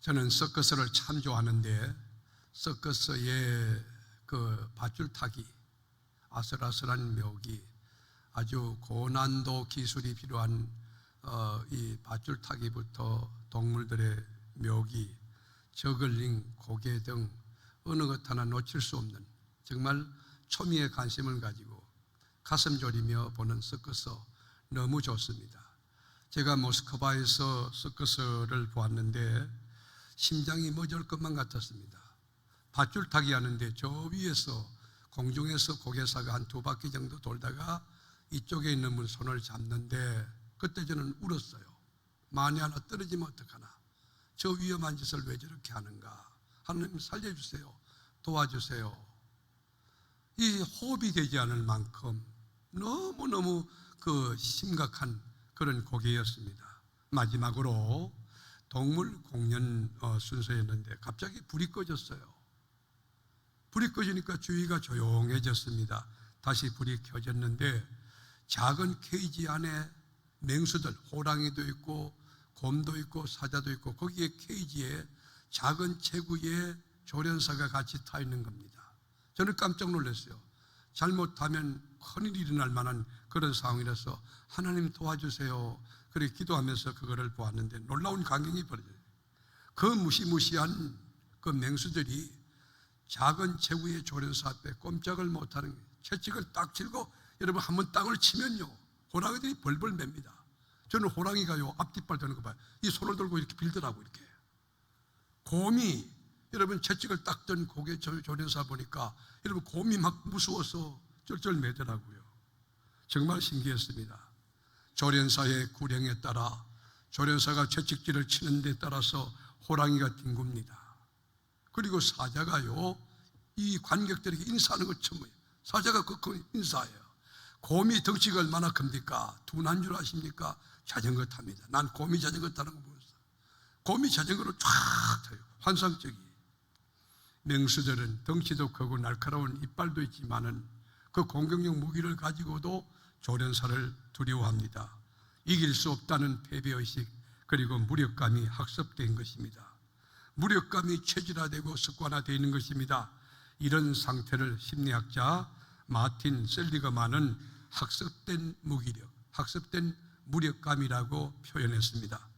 저는 서커스를 참 좋아하는데 서커스의 그 밧줄 타기, 아슬아슬한 묘기, 아주 고난도 기술이 필요한 이 밧줄 타기부터 동물들의 묘기, 저글링, 고개 등 어느 것 하나 놓칠 수 없는 정말 초미의 관심을 가지고 가슴 졸이며 보는 서커스 너무 좋습니다. 제가 모스크바에서 서커스를 보았는데 심장이 멎을 것만 같았습니다. 밧줄 타기 하는데 저 위에서 공중에서 고개사가 한 2바퀴 정도 돌다가 이쪽에 있는 분 손을 잡는데 그때 저는 울었어요. 만에 하나 떨어지면 어떡하나. 저 위험한 짓을 왜 저렇게 하는가. 하나님 살려주세요. 도와주세요. 이 호흡이 되지 않을 만큼 너무너무 그 심각한 그런 고개였습니다. 마지막으로 동물 공연 순서였는데 갑자기 불이 꺼졌어요. 불이 꺼지니까 주위가 조용해졌습니다. 다시 불이 켜졌는데 작은 케이지 안에 맹수들, 호랑이도 있고 곰도 있고 사자도 있고 거기에 케이지에 작은 체구에 조련사가 같이 타 있는 겁니다. 저는 깜짝 놀랐어요. 잘못하면 큰일이 일어날 만한 그런 상황이라서 하나님 도와주세요. 그래 기도하면서 그거를 보았는데 놀라운 광경이 벌어져요. 그 무시무시한 그 맹수들이 작은 체구의 조련사 앞에 꼼짝을 못하는 거예요. 채찍을 딱 쥐고 여러분 한번 땅을 치면요 호랑이들이 벌벌 맵니다. 저는 호랑이가요 앞뒷발 드는 거 봐요. 이 손을 들고 이렇게 빌더라고 이렇게. 곰이 여러분 채찍을 딱 든 고개 조련사 보니까 여러분 곰이 막 무서워서 쩔쩔 매더라고요. 정말 신기했습니다. 조련사의 구령에 따라 조련사가 채찍질을 치는 데 따라서 호랑이가 뒹굽니다. 그리고 사자가요 이 관객들에게 인사하는 것 처음 보여요. 사자가 그 인사해요. 곰이 덩치가 얼마나 큽니까? 둔한 줄 아십니까? 자전거 탑니다. 난 곰이 자전거 타는 거 보였어요. 곰이 자전거를 쫙 타요. 환상적이에요. 맹수들은 덩치도 크고 날카로운 이빨도 있지만은 그 공격력 무기를 가지고도 조련사를 두려워합니다. 이길 수 없다는 패배의식 그리고 무력감이 학습된 것입니다. 무력감이 체질화되고 습관화되어 있는 것입니다. 이런 상태를 심리학자 마틴 셀리거만은 학습된 무기력, 학습된 무력감이라고 표현했습니다.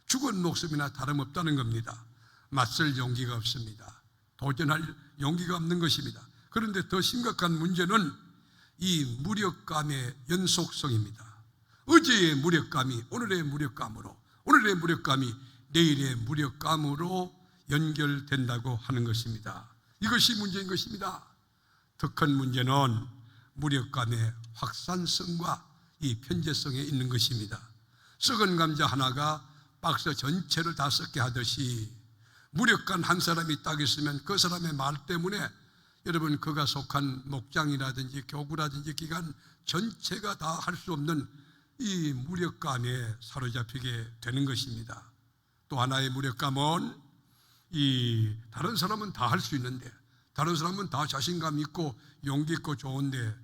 죽은 목숨이나 다름없다는 겁니다. 맞설 용기가 없습니다. 도전할 용기가 없는 것입니다. 그런데 더 심각한 문제는 이 무력감의 연속성입니다. 어제의 무력감이 오늘의 무력감으로, 오늘의 무력감이 내일의 무력감으로 연결된다고 하는 것입니다. 이것이 문제인 것입니다. 더 큰 문제는 무력감의 확산성과 이 편재성에 있는 것입니다. 썩은 감자 하나가 박스 전체를 다 썩게 하듯이 무력감 한 사람이 딱 있으면 그 사람의 말 때문에 여러분 그가 속한 목장이라든지 교구라든지 기관 전체가 다 할 수 없는 이 무력감에 사로잡히게 되는 것입니다. 또 하나의 무력감은 이 다른 사람은 다 할 수 있는데 다른 사람은 다 자신감 있고 용기 있고 좋은데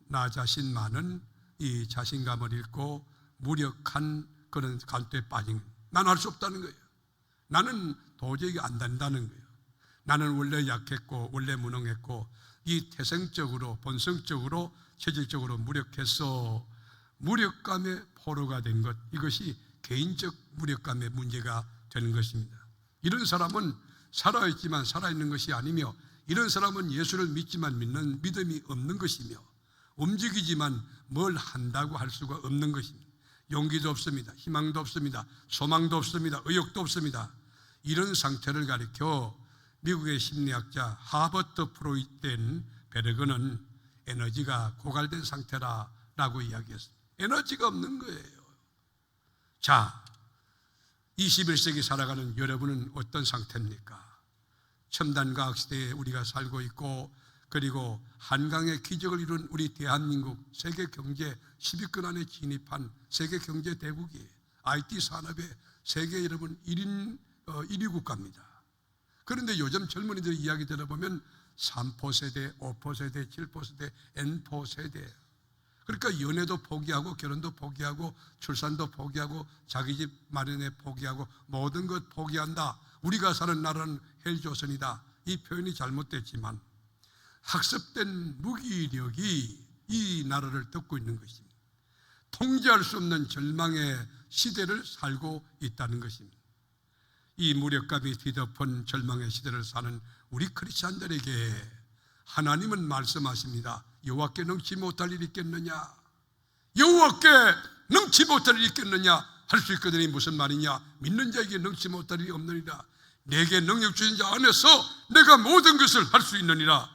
나 자신만은 이 자신감을 잃고 무력한 그런 관투에 빠진 난 할 수 없다는 거예요. 나는 도저히 안 된다는 거예요. 나는 원래 약했고 원래 무능했고 이 태생적으로 본성적으로 체질적으로 무력해서 무력감의 포로가 된 것, 이것이 개인적 무력감의 문제가 되는 것입니다. 이런 사람은 살아있지만 살아있는 것이 아니며 이런 사람은 예수를 믿지만 믿는 믿음이 없는 것이며 움직이지만 뭘 한다고 할 수가 없는 것입니다. 용기도 없습니다. 희망도 없습니다. 소망도 없습니다. 의욕도 없습니다. 이런 상태를 가리켜 미국의 심리학자 하버트 프로이덴 베르그는 에너지가 고갈된 상태라고 이야기했습니다. 에너지가 없는 거예요. 자, 21세기 살아가는 여러분은 어떤 상태입니까? 첨단 과학 시대에 우리가 살고 있고 그리고 한강의 기적을 이룬 우리 대한민국 세계 경제 10위권 안에 진입한 세계 경제 대국이에요. IT 산업의 세계 여러분 1위 국가입니다. 그런데 요즘 젊은이들 이야기 들어보면 3포 세대, 5포 세대, 7포 세대, N포 세대 그러니까 연애도 포기하고 결혼도 포기하고 출산도 포기하고 자기 집 마련에 포기하고 모든 것 포기한다. 우리가 사는 나라는 헬조선이다. 이 표현이 잘못됐지만 학습된 무기력이 이 나라를 덮고 있는 것입니다. 통제할 수 없는 절망의 시대를 살고 있다는 것입니다. 이 무력감이 뒤덮은 절망의 시대를 사는 우리 크리스찬들에게 하나님은 말씀하십니다. 여호와께 능치 못할 일이 있겠느냐? 여호와께 능치 못할 일이 있겠느냐? 할 수 있거든이 무슨 말이냐? 믿는 자에게 능치 못할 일이 없느니라. 내게 능력 주신 자 안에서 내가 모든 것을 할 수 있느니라.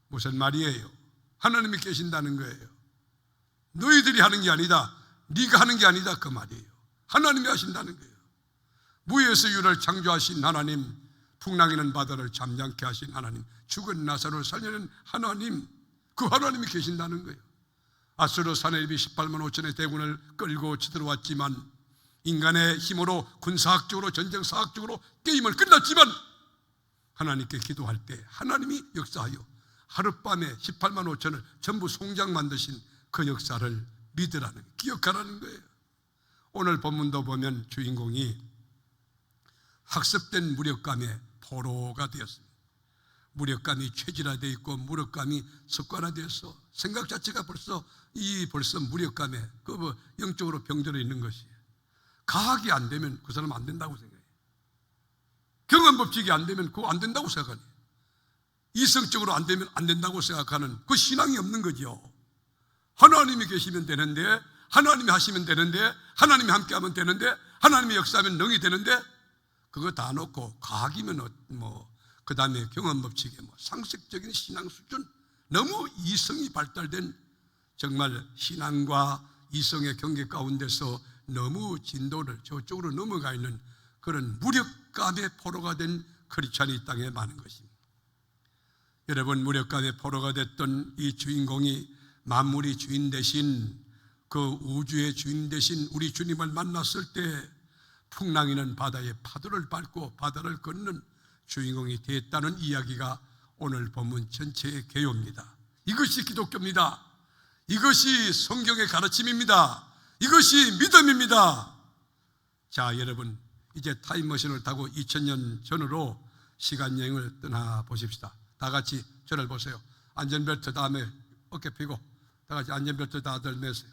무슨 말이에요? 하나님이 계신다는 거예요. 너희들이 하는 게 아니다. 네가 하는 게 아니다 그 말이에요. 하나님이 하신다는 거예요. 무에서 유를 창조하신 하나님, 풍랑이는 바다를 잠잠케 하신 하나님, 죽은 나사로를 살려낸 하나님, 그 하나님이 계신다는 거예요. 아수르 사내립이 18만 5천의 대군을 끌고 치들어왔지만 인간의 힘으로 군사학적으로 전쟁사학적으로 게임을 끝났지만 하나님께 기도할 때 하나님이 역사하여 하룻밤에 18만 5천을 전부 송장 만드신 그 역사를 믿으라는, 기억하라는 거예요. 오늘 본문도 보면 주인공이 학습된 무력감의 포로가 되었습니다. 무력감이 체질화되어 있고 무력감이 습관화되어서 생각 자체가 벌써 무력감에 영적으로 병들어 있는 것이에요. 과학이 안 되면 그 사람 안 된다고 생각해요. 경험 법칙이 안 되면 그거 안 된다고 생각하네요. 이성적으로 안 되면 안 된다고 생각하는 그 신앙이 없는 거죠. 하나님이 계시면 되는데, 하나님이 하시면 되는데, 하나님이 함께하면 되는데, 하나님이 역사하면 능이 되는데, 그거 다 놓고 과학이면 그 다음에 경험 법칙에 상식적인 신앙 수준, 너무 이성이 발달된 정말 신앙과 이성의 경계 가운데서 너무 진도를 저쪽으로 넘어가 있는 그런 무력감의 포로가 된 크리스찬이 이 땅에 많은 것입니다. 여러분, 무력감의 포로가 됐던 이 주인공이 만물의 주인 되신, 그 우주의 주인 되신 우리 주님을 만났을 때 풍랑이는 바다에 파도를 밟고 바다를 걷는 주인공이 됐다는 이야기가 오늘 본문 전체의 개요입니다. 이것이 기독교입니다. 이것이 성경의 가르침입니다. 이것이 믿음입니다. 자, 여러분, 이제 타임머신을 타고 2000년 전으로 시간여행을 떠나보십시다. 다 같이 저를 보세요. 안전벨트 다음에 어깨 펴고 다 같이 안전벨트 다들 매세요.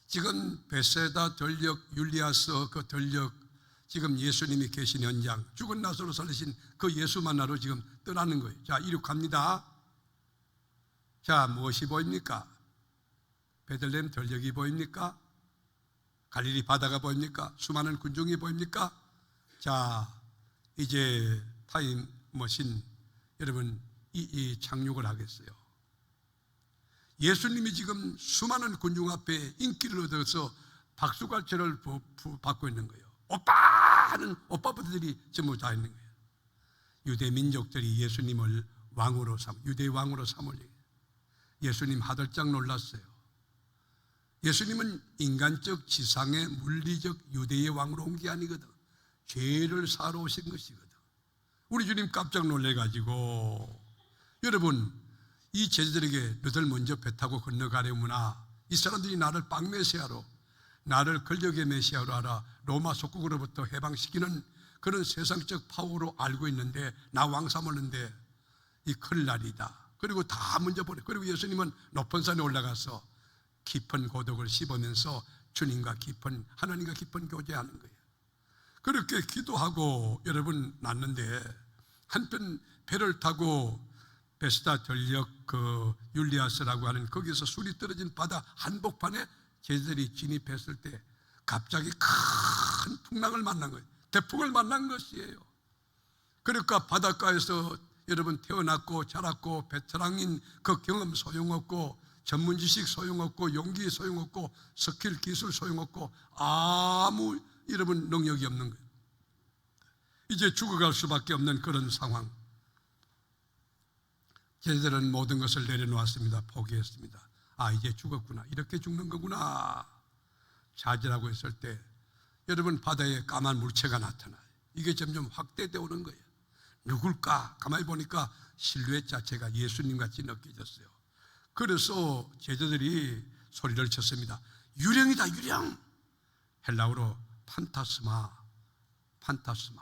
지금 베세다 들녘 율리아서 그 들녘, 지금 예수님이 계신 현장, 죽은 나사로 살리신 그 예수 만나러 지금 떠나는 거예요. 자, 이륙합니다. 자, 무엇이 보입니까? 베들레헴 들녘이 보입니까? 갈릴리 바다가 보입니까? 수많은 군중이 보입니까? 자, 이제 타임머신 여러분 이 착륙을 하겠어요. 예수님이 지금 수많은 군중 앞에 인기를 얻어서 박수갈채를 받고 있는 거예요. 오빠 하는 오빠부들이 전부 다 있는 거예요. 유대 민족들이 예수님을 왕으로 유대 왕으로 삼으려. 예수님 하들짝 놀랐어요. 예수님은 인간적 지상의 물리적 유대의 왕으로 온 게 아니거든. 죄를 사러 오신 것이거든. 우리 주님 깜짝 놀래가지고, 여러분, 이 제자들에게 너들 먼저 배 타고 건너가려무나, 이 사람들이 나를 빵 메시아로, 나를 권력의 메시아로 알아 로마 속국으로부터 해방시키는 그런 세상적 파워로 알고 있는데, 나 왕 삼았는데 이 큰일 날이다. 그리고 다 먼저 보내. 그리고 예수님은 높은 산에 올라가서 깊은 고독을 씹으면서 주님과 깊은, 하나님과 깊은 교제하는 거예요. 그렇게 기도하고 여러분 났는데, 한편 배를 타고 베스다 들녘 그 율리아스라고 하는 거기서 술이 떨어진 바다 한복판에 제자들이 진입했을 때 갑자기 큰 풍랑을 만난 거예요. 대풍을 만난 것이에요. 그러니까 바닷가에서 여러분 태어났고 자랐고 베테랑인 그 경험 소용없고, 전문 지식 소용없고, 용기 소용없고, 스킬 기술 소용없고, 아무 여러분 능력이 없는 거예요. 이제 죽어갈 수밖에 없는 그런 상황. 제자들은 모든 것을 내려놓았습니다. 포기했습니다. 아, 이제 죽었구나, 이렇게 죽는 거구나 자지라고 했을 때 여러분 바다에 까만 물체가 나타나요. 이게 점점 확대되어 오는 거예요. 누굴까? 가만히 보니까 실루엣 자체가 예수님 같이 느껴졌어요. 그래서 제자들이 소리를 쳤습니다. 유령이다, 유령. 헬라어로 판타스마, 판타스마.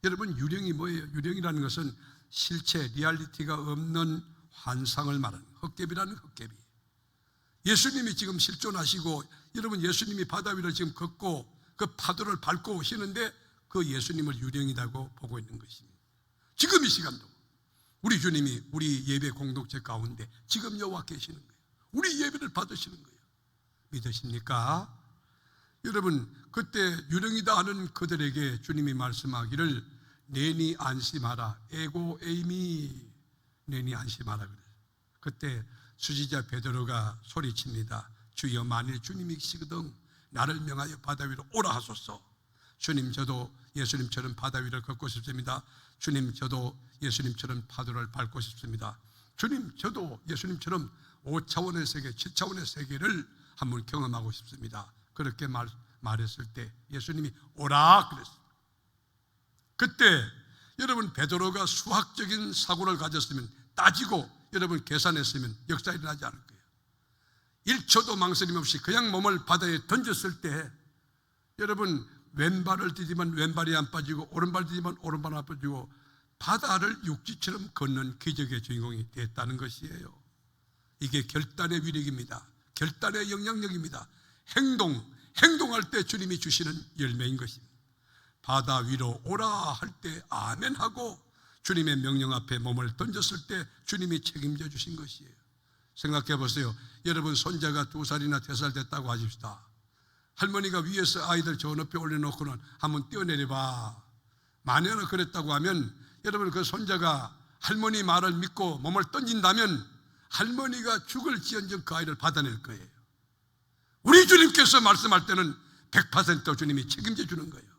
여러분, 유령이 뭐예요? 유령이라는 것은 실체, 리얼리티가 없는 환상을 말하는, 헛개비라는 헛개비. 예수님이 지금 실존하시고, 여러분, 예수님이 바다 위를 지금 걷고 그 파도를 밟고 오시는데 그 예수님을 유령이라고 보고 있는 것입니다. 지금 이 시간도 우리 주님이 우리 예배 공동체 가운데 지금 여와 계시는 거예요. 우리 예배를 받으시는 거예요. 믿으십니까? 여러분, 그때 유령이다 하는 그들에게 주님이 말씀하기를 내니 안심하라. 에고 에이미, 내니 안심하라 그래요. 그때 수지자 베드로가 소리칩니다. 주여, 만일 주님이 계시거든 나를 명하여 바다 위로 오라 하소서. 주님, 저도 예수님처럼 바다 위를 걷고 싶습니다. 주님, 저도 예수님처럼 파도를 밟고 싶습니다. 주님, 저도 예수님처럼 5차원의 세계, 7차원의 세계를 한번 경험하고 싶습니다. 그렇게 말했을 때 예수님이 오라 그랬어요. 그때 여러분, 베드로가 수학적인 사고를 가졌으면, 따지고 여러분 계산했으면 역사 일어나지 않을 거예요. 1초도 망설임 없이 그냥 몸을 바다에 던졌을 때 여러분, 왼발을 디디면 왼발이 안 빠지고 오른발 디디면 오른발 안 빠지고 바다를 육지처럼 걷는 기적의 주인공이 됐다는 것이에요. 이게 결단의 위력입니다. 결단의 영향력입니다. 행동할 때 주님이 주시는 열매인 것입니다. 바다 위로 오라 할 때 아멘 하고 주님의 명령 앞에 몸을 던졌을 때 주님이 책임져 주신 것이에요. 생각해 보세요. 여러분, 손자가 2살이나 3살 됐다고 하십시다. 할머니가 위에서 아이들 저 높이 올려놓고는 한번 뛰어내려봐, 만약에 그랬다고 하면 여러분, 그 손자가 할머니 말을 믿고 몸을 던진다면 할머니가 죽을지언정 그 아이를 받아낼 거예요. 우리 주님께서 말씀할 때는 100% 주님이 책임져 주는 거예요.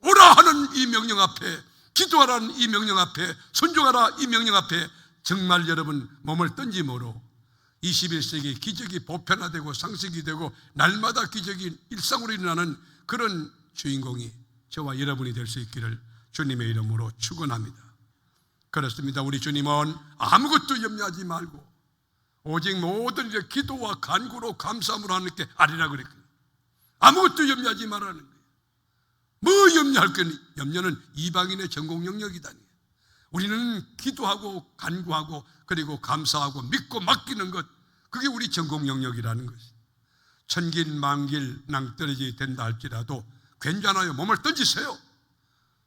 오라 하는 이 명령 앞에, 기도하라는 이 명령 앞에, 순종하라 이 명령 앞에 정말 여러분 몸을 던짐으로 21세기 기적이 보편화되고 상식이 되고 날마다 기적이 일상으로 일어나는 그런 주인공이 저와 여러분이 될 수 있기를 주님의 이름으로 축원합니다. 그렇습니다. 우리 주님은 아무것도 염려하지 말고 오직 모든 일에 기도와 간구로 감사함으로 하나님께 아뢰라 그랬거든요. 아무것도 염려하지 말라는 거예요. 뭐 염려할 거니? 염려는 이방인의 전공 영역이다니. 우리는 기도하고 간구하고 그리고 감사하고 믿고 맡기는 것, 그게 우리 전공 영역이라는 것이. 천길 만길 낭떠러지 된다 할지라도 괜찮아요. 몸을 던지세요.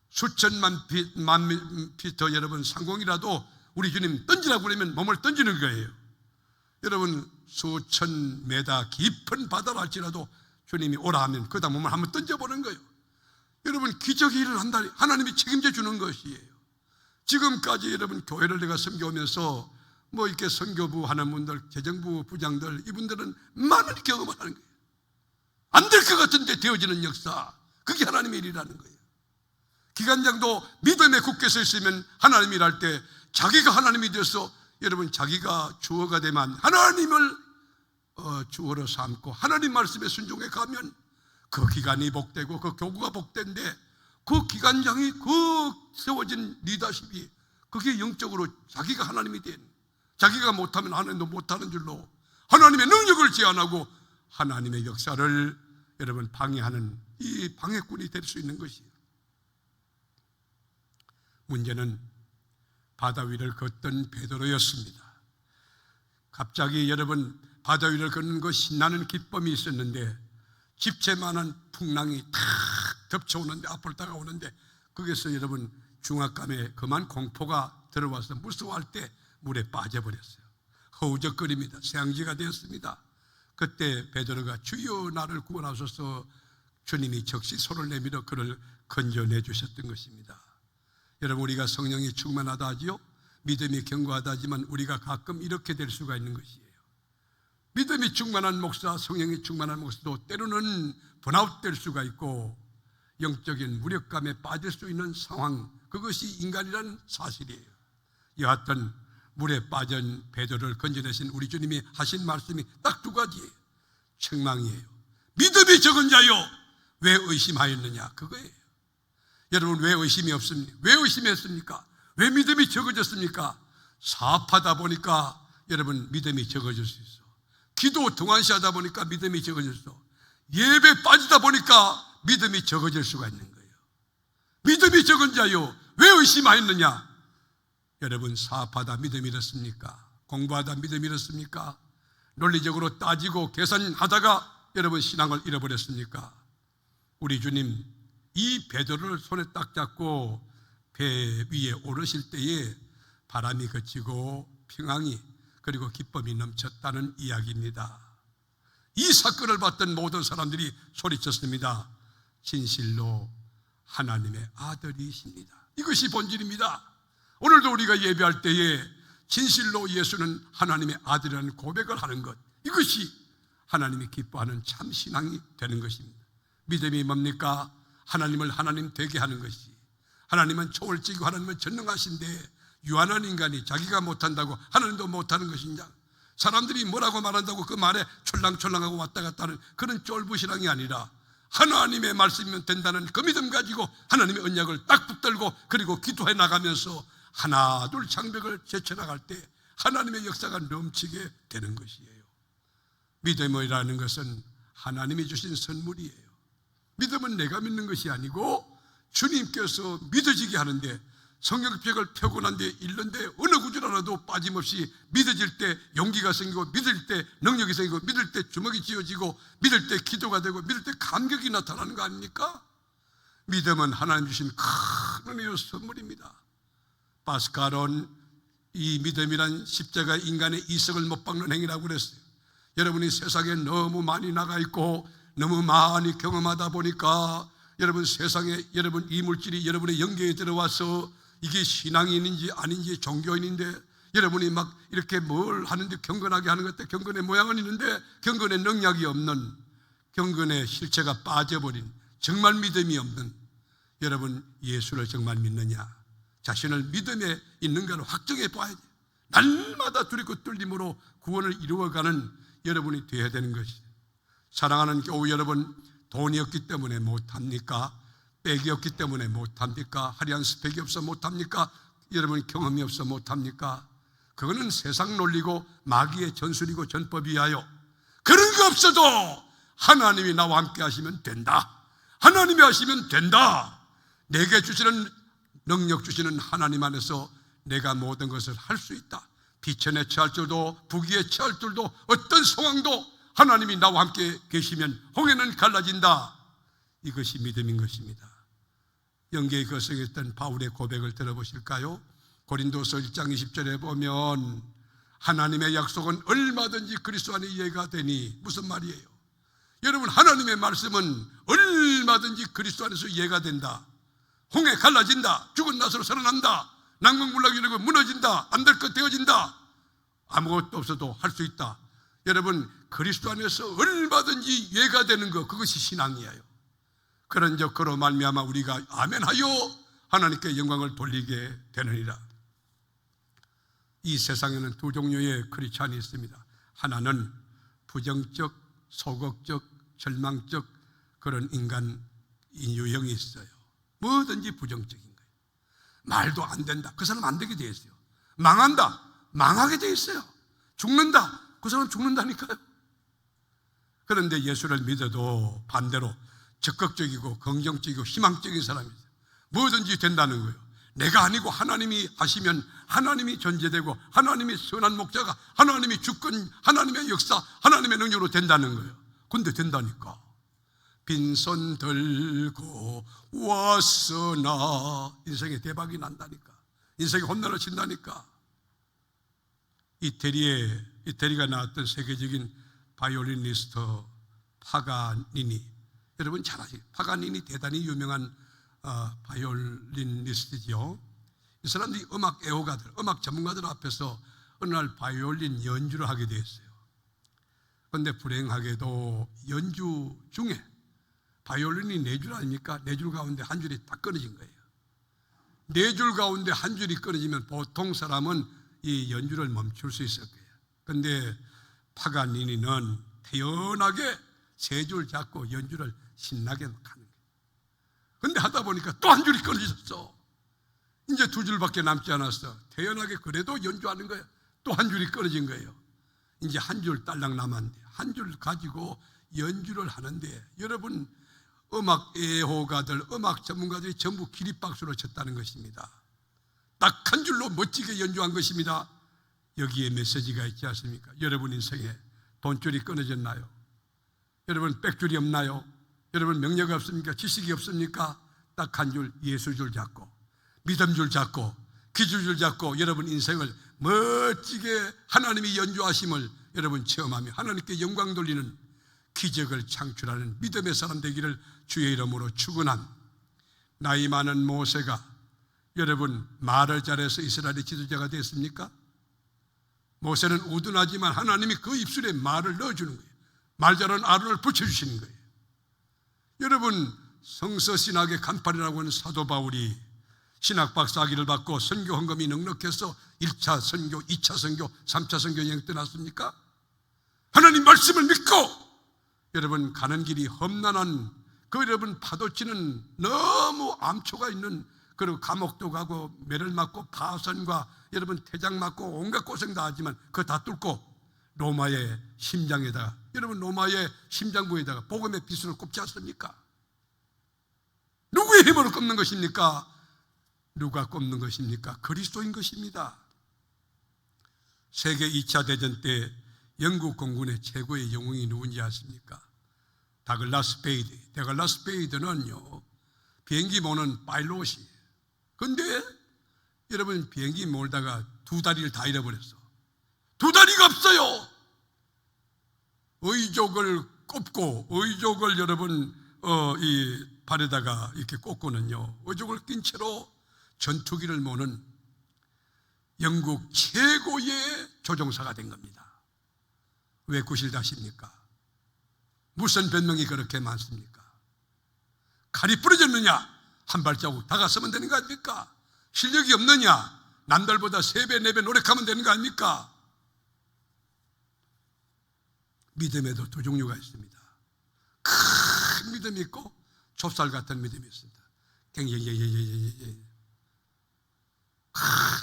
수천만 피터 여러분 상공이라도 우리 주님 던지라고 그러면 몸을 던지는 거예요. 여러분, 수천 메다 깊은 바다라 할지라도 주님이 오라 하면 그다 몸을 한번 던져보는 거예요. 여러분, 기적이 일어난다. 하나님이 책임져 주는 것이에요. 지금까지 여러분 교회를 내가 섬겨오면서 뭐 이렇게 선교부 하는 분들, 재정부 부장들, 이분들은 많은 경험을 하는 거예요. 안 될 것 같은데 되어지는 역사, 그게 하나님의 일이라는 거예요. 기관장도 믿음에 굳게 서 있으면 하나님이 일할 때 자기가 하나님이 되어서 여러분 자기가 주어가 되면 하나님을 주어로 삼고 하나님 말씀에 순종해 가면 그 기간이 복되고 그 교구가 복된데 그 기관장이 그 세워진 리더십이 그게 영적으로 자기가 하나님이 된, 자기가 못하면 하나님도 못하는 줄로 하나님의 능력을 제한하고 하나님의 역사를 여러분 방해하는 이 방해꾼이 될 수 있는 것이에요. 문제는 바다 위를 걷던 베드로였습니다. 갑자기 여러분 바다 위를 걷는 것 신나는 기쁨이 있었는데 집채만한 풍랑이 탁 덮쳐오는데, 앞으로 다가오는데 거기서 여러분 중압감에 그만 공포가 들어와서 무서워할 때 물에 빠져버렸어요. 허우적거립니다. 새앙지가 되었습니다. 그때 베드로가 주여 나를 구원하소서, 주님이 적시 손을 내밀어 그를 건져내 주셨던 것입니다. 여러분, 우리가 성령이 충만하다 하지요, 믿음이 견고하다 하지만 우리가 가끔 이렇게 될 수가 있는 것이에요. 믿음이 충만한 목사, 성령이 충만한 목사도 때로는 번아웃될 수가 있고 영적인 무력감에 빠질 수 있는 상황, 그것이 인간이라는 사실이에요. 여하튼 물에 빠진 베드로를 건져내신 우리 주님이 하신 말씀이 딱 2가지예요. 책망이에요. 믿음이 적은 자요, 왜 의심하였느냐, 그거예요. 여러분, 왜 의심이 없습니까? 왜 의심했습니까? 왜 믿음이 적어졌습니까? 사업하다 보니까 여러분 믿음이 적어질 수 있어. 기도 등한시하다 보니까 믿음이 적어질 수 있어. 예배 빠지다 보니까 믿음이 적어질 수가 있는 거예요. 믿음이 적은 자요, 왜 의심하였느냐? 여러분, 사업하다 믿음이 잃었습니까? 공부하다 믿음이 잃었습니까? 논리적으로 따지고 계산하다가 여러분 신앙을 잃어버렸습니까? 우리 주님 이 베드로를 손에 딱 잡고 배 위에 오르실 때에 바람이 그치고 평강이 그리고 기쁨이 넘쳤다는 이야기입니다. 이 사건을 봤던 모든 사람들이 소리쳤습니다. 진실로 하나님의 아들이십니다. 이것이 본질입니다. 오늘도 우리가 예배할 때에 진실로 예수는 하나님의 아들이라는 고백을 하는 것, 이것이 하나님이 기뻐하는 참 신앙이 되는 것입니다. 믿음이 뭡니까? 하나님을 하나님 되게 하는 것이. 하나님은 초월지고 하나님은 전능하신데 유한한 인간이 자기가 못한다고 하나님도 못하는 것이냐? 사람들이 뭐라고 말한다고 그 말에 촐랑촐랑하고 왔다 갔다 하는 그런 쫄부신앙이 아니라 하나님의 말씀이면 된다는 그 믿음 가지고 하나님의 언약을 딱 붙들고 그리고 기도해 나가면서 하나 둘 장벽을 제쳐나갈 때 하나님의 역사가 넘치게 되는 것이에요. 믿음이라는 것은 하나님이 주신 선물이에요. 믿음은 내가 믿는 것이 아니고 주님께서 믿어지게 하는데, 성경벽을 펴고 난 뒤에 읽는데 어느 구절하나도 빠짐없이 믿어질 때 용기가 생기고, 믿을 때 능력이 생기고, 믿을 때 주먹이 쥐어지고, 믿을 때 기도가 되고, 믿을 때 감격이 나타나는 거 아닙니까? 믿음은 하나님 주신 큰 은혜의 선물입니다. 파스칼은 이 믿음이란 십자가 인간의 이성을 못 박는 행위라고 그랬어요. 여러분이 세상에 너무 많이 나가 있고 너무 많이 경험하다 보니까 여러분 세상에 여러분 이물질이 여러분의 영계에 들어와서 이게 신앙인인지 아닌지 종교인인데 여러분이 막 이렇게 뭘 하는데 경건하게 하는 것 같아. 경건의 모양은 있는데 경건의 능력이 없는, 경건의 실체가 빠져버린, 정말 믿음이 없는 여러분, 예수를 정말 믿느냐? 자신을 믿음에 있는가를 확정해 봐야 돼요. 날마다 두렵고 떨림으로 구원을 이루어가는 여러분이 되어야 되는 것이죠. 사랑하는 교우 여러분, 돈이 없기 때문에 못합니까? 백이 없기 때문에 못합니까? 화려한 스펙이 없어 못합니까? 여러분 경험이 없어 못합니까? 그거는 세상 논리고 마귀의 전술이고 전법이하여, 그런 거 없어도 하나님이 나와 함께 하시면 된다. 하나님이 하시면 된다. 내게 주시는 능력 주시는 하나님 안에서 내가 모든 것을 할 수 있다. 비천에 처할 줄도 부귀에 처할 줄도 어떤 상황도 하나님이 나와 함께 계시면 홍해는 갈라진다. 이것이 믿음인 것입니다. 영계에 거성했던 바울의 고백을 들어보실까요? 고린도서 1장 20절에 보면 하나님의 약속은 얼마든지 그리스도 안에 이해가 되니, 무슨 말이에요? 여러분, 하나님의 말씀은 얼마든지 그리스도 안에서 이해가 된다. 홍해 갈라진다. 죽은 나사로 살아난다. 난공불락이 이러고 무너진다. 안 될 것 되어진다. 아무것도 없어도 할 수 있다. 여러분, 그리스도 안에서 얼마든지 이해가 되는 것, 그것이 신앙이에요. 그런 적으로 말미암아 우리가 아멘하여 하나님께 영광을 돌리게 되느니라. 이 세상에는 두 종류의 크리스찬이 있습니다. 하나는 부정적, 소극적, 절망적 그런 인간 유형이 있어요. 뭐든지 부정적인 거예요. 말도 안 된다, 그 사람 안 되게 돼 있어요. 망한다, 망하게 돼 있어요. 죽는다, 그 사람 죽는다니까요. 그런데 예수를 믿어도 반대로 적극적이고 긍정적이고 희망적인 사람이 있어요. 뭐든지 된다는 거예요. 내가 아니고 하나님이 하시면 하나님이 존재되고 하나님이 선한 목자가 하나님이 주권, 하나님의 역사, 하나님의 능력으로 된다는 거예요. 근데 된다니까. 빈손 들고 왔으나 인생에 대박이 난다니까. 인생에 홈런을 친다니까. 이태리가 나왔던 세계적인 바이올리니스트 파가니니, 여러분 잘 아시죠? 파가니니 대단히 유명한 바이올리니스트죠. 이 사람들이 음악 애호가들, 음악 전문가들 앞에서 어느 날 바이올린 연주를 하게 되었어요. 그런데 불행하게도 연주 중에 바이올린이 4줄 아닙니까? 4줄 가운데 한 줄이 딱 끊어진 거예요. 4줄 가운데 한 줄이 끊어지면 보통 사람은 이 연주를 멈출 수 있을 거예요. 그런데 파가니니는 태연하게 3줄 잡고 연주를 신나게 하는 거예요. 그런데 하다 보니까 또 한 줄이 끊어졌어. 이제 2줄밖에 남지 않았어. 태연하게 그래도 연주하는 거예요. 또 한 줄이 끊어진 거예요. 이제 한 줄 딸랑 남았는데 한 줄 가지고 연주를 하는데 여러분, 음악 애호가들, 음악 전문가들이 전부 기립박수로 쳤다는 것입니다. 딱 한 줄로 멋지게 연주한 것입니다. 여기에 메시지가 있지 않습니까? 여러분 인생에 돈줄이 끊어졌나요? 여러분 백줄이 없나요? 여러분 명예가 없습니까? 지식이 없습니까? 딱 한 줄, 예수줄 잡고 믿음줄 잡고 기술줄 잡고 여러분 인생을 멋지게 하나님이 연주하심을 여러분 체험하며 하나님께 영광 돌리는 기적을 창출하는 믿음의 사람 되기를 주의 이름으로 축원한 나이 많은 모세가 여러분 말을 잘해서 이스라엘의 지도자가 됐습니까? 모세는 우둔하지만 하나님이 그 입술에 말을 넣어주는 거예요. 말 잘하는 아론을 붙여주시는 거예요. 여러분, 성서신학의 간판이라고 하는 사도 바울이 신학 박사학위를 받고 선교 헌금이 넉넉해서 1차 선교, 2차 선교, 3차 선교 여행 떠났습니까? 하나님 말씀을 믿고 여러분 가는 길이 험난한 그 여러분 파도치는 너무 암초가 있는, 그리고 감옥도 가고 매를 맞고 파선과 여러분 태장 맞고 온갖 고생 다 하지만 그거 다 뚫고 로마의 심장에다가 여러분 로마의 심장부에다가 복음의 비수를 꼽지 않습니까? 누구의 힘으로 꼽는 것입니까? 누가 꼽는 것입니까? 그리스도인 것입니다. 세계 2차 대전 때 영국 공군의 최고의 영웅이 누군지 아십니까? 다글라스 베이드. 다글라스 베이드는요 비행기 모는 파일럿이. 근데 여러분 비행기 몰다가 두 다리를 다 잃어버렸어. 두 다리가 없어요. 의족을 꼽고 의족을 여러분 이 발에다가 이렇게 꽂고는요 의족을 낀 채로 전투기를 모는 영국 최고의 조종사가 된 겁니다. 왜 구실다십니까? 무슨 변명이 그렇게 많습니까? 칼이 부러졌느냐? 한 발자국 다가서면 되는 거 아닙니까? 실력이 없느냐? 남들보다 3배, 4배 노력하면 되는 거 아닙니까? 믿음에도 두 종류가 있습니다. 큰 믿음이 있고 좁쌀 같은 믿음이 있습니다.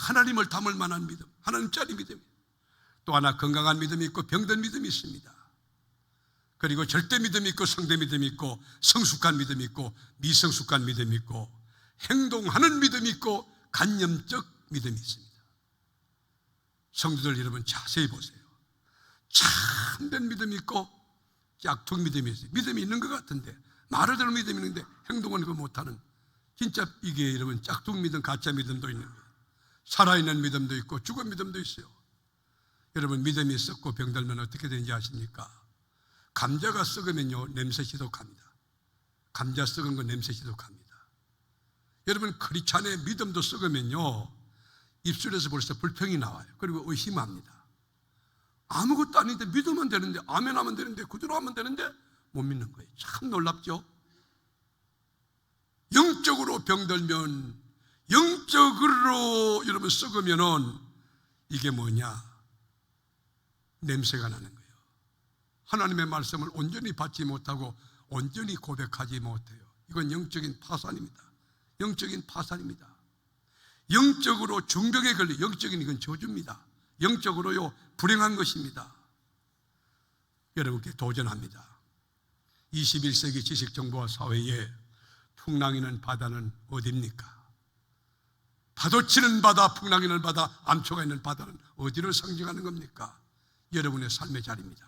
하나님을 담을 만한 믿음, 하나님짜리 믿음. 또 하나 건강한 믿음이 있고 병든 믿음이 있습니다. 그리고 절대 믿음이 있고 상대 믿음이 있고 성숙한 믿음이 있고 미성숙한 믿음이 있고 행동하는 믿음이 있고 간념적 믿음이 있습니다. 성도들 여러분 자세히 보세요. 참된 믿음이 있고 짝퉁 믿음이 있어요. 믿음이 있는 것 같은데 말을 들은 믿음이 있는데 행동은 그거 못하는, 진짜 이게 여러분 짝퉁 믿음, 가짜 믿음도 있는 거예요. 살아있는 믿음도 있고 죽은 믿음도 있어요. 여러분 믿음이 썩고 병들면 어떻게 되는지 아십니까? 감자가 썩으면요 냄새 지독합니다. 감자 썩은 거 냄새 지독합니다. 여러분 크리스찬의 믿음도 썩으면요 입술에서 벌써 불평이 나와요. 그리고 의심합니다. 아무것도 아닌데 믿으면 되는데, 아멘 하면 되는데, 그대로 하면 되는데 못 믿는 거예요. 참 놀랍죠? 영적으로 병들면, 영적으로 여러분 썩으면은 이게 뭐냐? 냄새가 나는 거예요. 하나님의 말씀을 온전히 받지 못하고 온전히 고백하지 못해요. 이건 영적인 파산입니다. 영적인 파산입니다. 영적으로 중병에 걸려, 영적인 이건 저주입니다. 영적으로요 불행한 것입니다. 여러분께 도전합니다. 21세기 지식정보화 사회에 풍랑이는 바다는 어디입니까? 파도치는 바다, 풍랑이는 바다, 암초가 있는 바다는 어디를 상징하는 겁니까? 여러분의 삶의 자리입니다.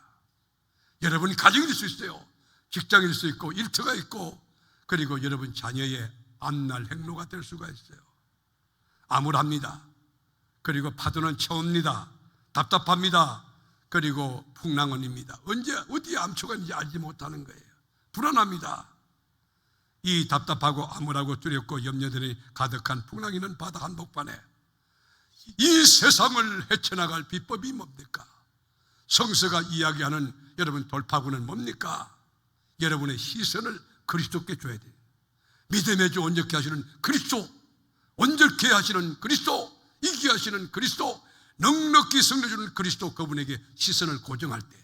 여러분이 가정일 수 있어요. 직장일 수 있고 일터가 있고, 그리고 여러분 자녀의 앞날 행로가 될 수가 있어요. 암울합니다. 그리고 파도는 쳐옵니다. 답답합니다. 그리고 풍랑은입니다. 언제 어디에 암초가 있는지 알지 못하는 거예요. 불안합니다. 이 답답하고 암울하고 두렵고 염려들이 가득한 풍랑이는 바다 한복판에 이 세상을 헤쳐나갈 비법이 뭡니까? 성서가 이야기하는 여러분 돌파구는 뭡니까? 여러분의 시선을 그리스도께 줘야 돼요. 믿음의 주 온전케 하시는 그리스도, 온전케 하시는 그리스도, 이기게 하시는 그리스도, 넉넉히 성려주는 그리스도, 그분에게 시선을 고정할 때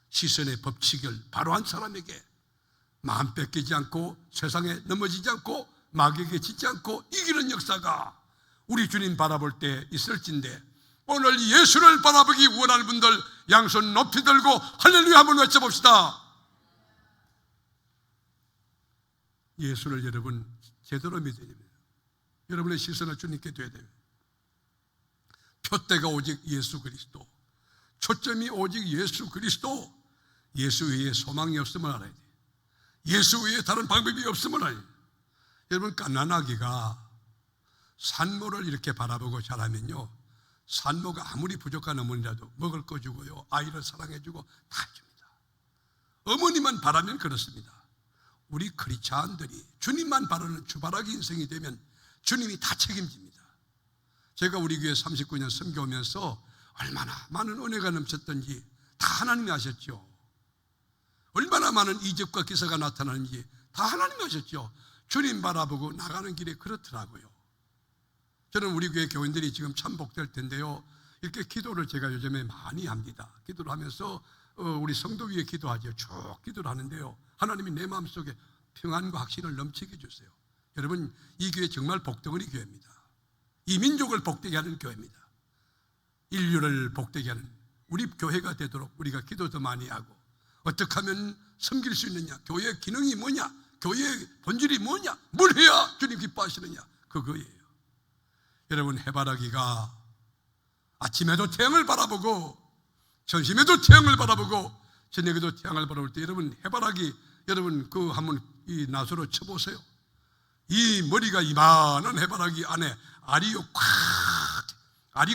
시선의 법칙을 바로 한 사람에게 마음 뺏기지 않고 세상에 넘어지지 않고 마귀에게 지지 않고 이기는 역사가 우리 주님 바라볼 때 있을진데, 오늘 예수를 바라보기 원하는 분들 양손 높이 들고 할렐루야 한번 외쳐봅시다. 예수를 여러분 제대로 믿어야 됩니다. 여러분의 시선을 주님께 둬야 됩니다. 표대가 오직 예수 그리스도, 초점이 오직 예수 그리스도, 예수 외에 소망이 없음을 알아야 돼요. 예수 외에 다른 방법이 없음을 알아야 돼요. 여러분, 갓난아기가 산모를 이렇게 바라보고 자라면요, 산모가 아무리 부족한 어머니라도 먹을 거 주고요, 아이를 사랑해주고 다 해줍니다. 어머니만 바라면 그렇습니다. 우리 크리스찬들이 주님만 바라는 주바라기 인생이 되면 주님이 다 책임집니다. 제가 우리 교회 39년 섬겨오면서 얼마나 많은 은혜가 넘쳤던지 다 하나님이 아셨죠. 얼마나 많은 이적과 기사가 나타나는지 다 하나님이 아셨죠. 주님 바라보고 나가는 길에 그렇더라고요. 저는 우리 교회 교인들이 지금 참 복될 텐데요, 이렇게 기도를 제가 요즘에 많이 합니다. 기도를 하면서 우리 성도 위에 기도하죠. 쭉 기도를 하는데요, 하나님이 내 마음속에 평안과 확신을 넘치게 해주세요. 여러분, 이 교회 정말 복덩어리 교회입니다. 이 민족을 복되게 하는 교회입니다. 인류를 복되게 하는 우리 교회가 되도록 우리가 기도 더 많이 하고, 어떻게 하면 섬길 수 있느냐, 교회의 기능이 뭐냐, 교회의 본질이 뭐냐, 뭘 해야 주님 기뻐하시느냐, 그거예요. 여러분, 해바라기가 아침에도 태양을 바라보고 점심에도 태양을 바라보고 저녁에도 태양을 바라볼 때, 여러분 해바라기, 여러분 그 한번 이 나소로 쳐보세요. 이 머리가 이만한 해바라기 안에 알이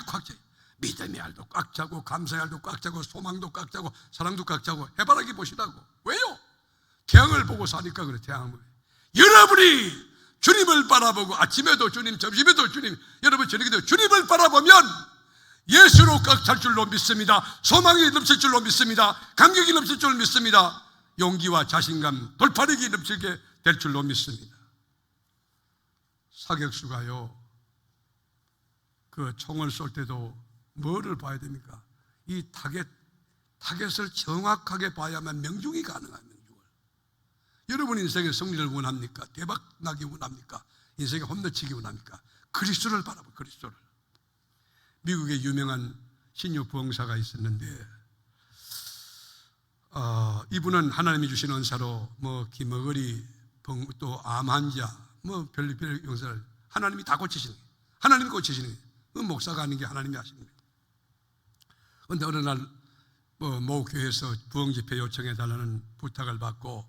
꽉 차요. 믿음의 알도 꽉 차고, 감사의 알도 꽉 차고, 소망도 꽉 차고, 사랑도 꽉 차고. 해바라기 보시라고. 왜요? 태양을 보고 사니까 그래. 태양을. 여러분이 주님을 바라보고 아침에도 주님, 점심에도 주님, 여러분 저녁에도 주님을 바라보면 예수로 꽉 찰 줄로 믿습니다. 소망이 넘칠 줄로 믿습니다. 감격이 넘칠 줄로 믿습니다. 용기와 자신감, 돌파력이 넘치게 될 줄로 믿습니다. 사격수가요, 그 총을 쏠 때도 뭐를 봐야 됩니까? 이 타겟을 정확하게 봐야만 명중이 가능합니다. 명중을. 여러분 인생의 승리를 원합니까? 대박 나기 원합니까? 인생에 홈런치기 원합니까? 그리스도를 바라봐. 그리스도를. 미국의 유명한 신유 부흥사가 있었는데, 이분은 하나님이 주신 은사로 뭐 기머거리, 또 암 환자, 뭐 별별 용사를 하나님이 다 고치시는 거예요. 하나님이 고치시는 거예요. 그 목사가 하는 게 하나님이 하시는 거예요. 그런데 어느 날 모 교회에서 부흥 집회 요청해 달라는 부탁을 받고,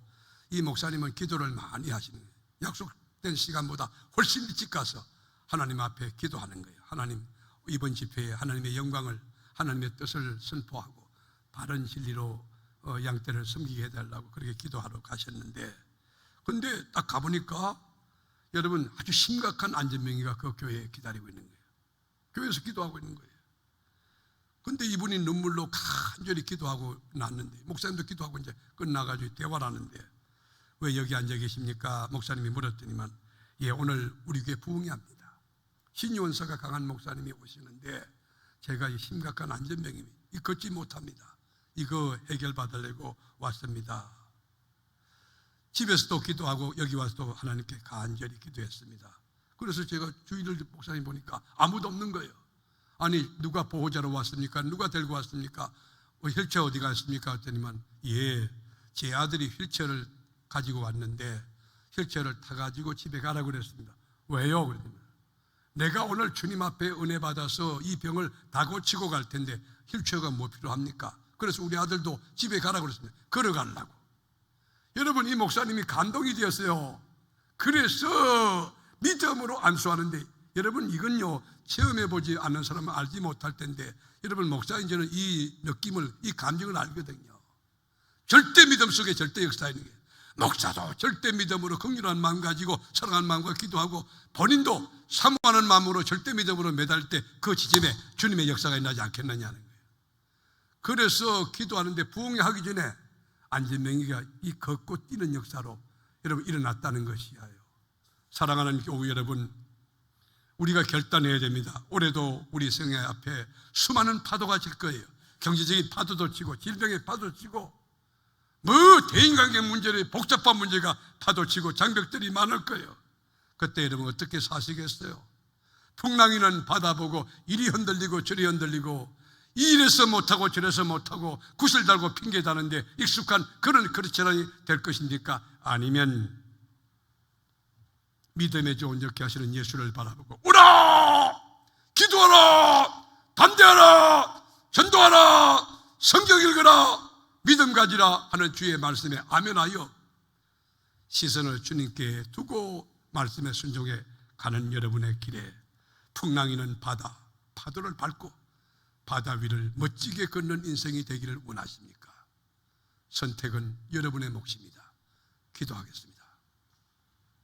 이 목사님은 기도를 많이 하시는 거예요. 약속된 시간보다 훨씬 일찍 가서 하나님 앞에 기도하는 거예요. 하나님, 이번 집회에 하나님의 영광을, 하나님의 뜻을 선포하고 바른 진리로 양떼를 섬기게 해달라고 그렇게 기도하러 가셨는데, 근데 딱 가보니까 여러분 아주 심각한 안전병기가 그 교회에 기다리고 있는 거예요. 교회에서 기도하고 있는 거예요. 근데 이분이 눈물로 간절히 기도하고 났는데, 목사님도 기도하고 이제 끝나가지고 대화를 하는데, 왜 여기 앉아 계십니까? 목사님이 물었더니만, 예, 오늘 우리 교회 부흥이 합니다. 신유원사가 강한 목사님이 오시는데 제가 이 심각한 안전병이 걷지 못합니다. 이거 해결받으려고 왔습니다. 집에서도 기도하고 여기 와서도 하나님께 간절히 기도했습니다. 그래서 제가 주일을 목사님 보니까 아무도 없는 거예요. 아니, 누가 보호자로 왔습니까? 누가 데리고 왔습니까? 휠체어 어디 갔습니까? 했더니만, 예, 제 아들이 휠체어를 가지고 왔는데 휠체어를 타가지고 집에 가라고 그랬습니다. 왜요? 그랬더니, 내가 오늘 주님 앞에 은혜 받아서 이 병을 다 고치고 갈 텐데 휠체어가 뭐 필요합니까? 그래서 우리 아들도 집에 가라고 그랬습니다. 걸어가려고. 여러분, 이 목사님이 감동이 되었어요. 그래서 믿음으로 안수하는데, 여러분 이건요, 체험해보지 않는 사람은 알지 못할 텐데, 여러분 목사인 저는 이 느낌을, 이 감정을 알거든요. 절대 믿음 속에 절대 역사하는 게, 목사도 절대 믿음으로 긍휼한 마음 가지고 사랑하는 마음과 기도하고, 본인도 사모하는 마음으로 절대 믿음으로 매달 때 그 지점에 주님의 역사가 일어나지 않겠느냐는 거예요. 그래서 기도하는데 부흥이 하기 전에 안전병기가 이 걷고 뛰는 역사로 여러분 일어났다는 것이에요. 사랑하는 교우 여러분, 우리가 결단해야 됩니다. 올해도 우리 성회 앞에 수많은 파도가 칠 거예요. 경제적인 파도도 치고 질병의 파도도 치고 뭐 대인관계 문제를 복잡한 문제가 파도치고 장벽들이 많을 거예요. 그때 여러분 어떻게 사시겠어요? 풍랑이는 바다 보고 이리 흔들리고 저리 흔들리고 이래서 못하고 저래서 못하고 구슬 달고 핑계 다는데 익숙한 그런 크리스천이 될 것입니까? 아니면 믿음의 좋은 역기 하시는 예수를 바라보고 오라! 기도하라! 담대하라! 전도하라! 성경 읽으라! 믿음 가지라 하는 주의 말씀에 아멘하여 시선을 주님께 두고 말씀에 순종해 가는 여러분의 길에 풍랑이는 바다, 파도를 밟고 바다 위를 멋지게 걷는 인생이 되기를 원하십니까? 선택은 여러분의 몫입니다. 기도하겠습니다.